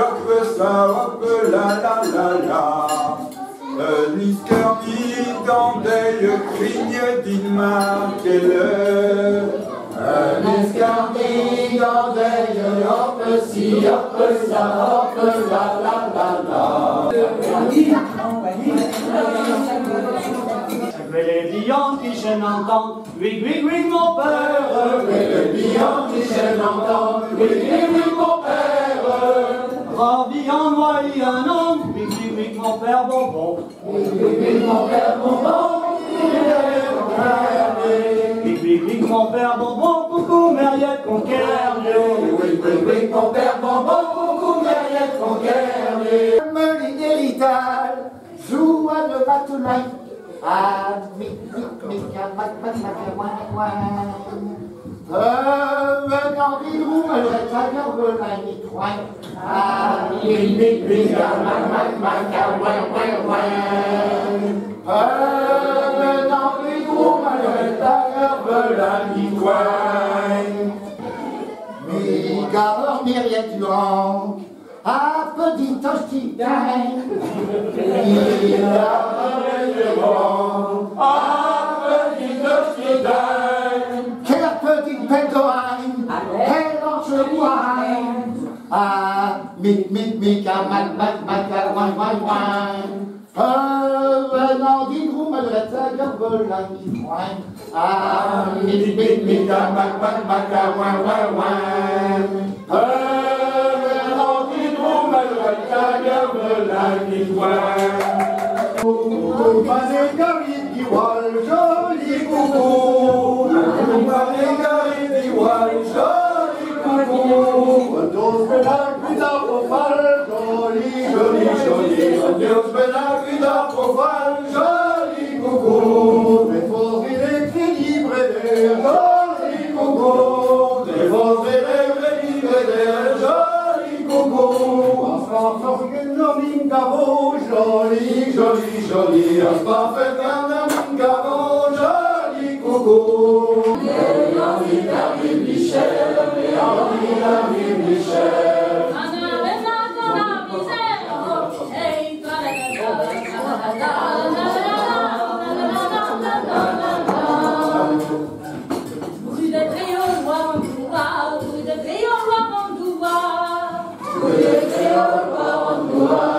hop ça, hop la la la la. Niskermi dans des crigne d'Inma quelle Niskermi dans des hop si hop ça, hop la la la la. Les lions qui je n'entends, oui, oui, oui, mon père. Les lions qui je n'entends, oui, oui, oui, mon père. Ravi en moi il y a un an, oui, oui, oui, mon père bonbon. Oui, oui, oui, mon père bonbon, oui, oui, oui, mon père bonbon, coucou, Mariette Conquer. oui, oui, oui, mon père bonbon, coucou, Mariette Conquer. Meline héritage, joue à le batoulin. Ah, mic, venant d'Hydrou, elle reste à Gervelin, ni coin. Ah, mic, venant d'Hydrou, elle reste à Gervelin, ni coin. Mi garde Myriette Durand, à petit hostilité. Mi garde quelle petite pédoine, quelle lance wine. Ah, mic, venant d'Hydrou, malgré sa Gervelin, ni coin. Ah, mic, venant d'Hydrou, malgré sa Gervelin, ni coin. Coucou, Marguerite d'Ivoire, joli coucou. Coucou, Marguerite d'Ivoire, joli coucou. Dios me la cuida profal, joli, joli, joli. Dios me la cuida profal, joli coucou. Défendrez l'équilibre des joli coucou. Défendrez l'équilibre des joli coucou. Enfant, forget gavo, joli, joli, joli. Enfant, fait un gavo, joli coucou. Rue de Créole, rue de Créole, Rue de Créole,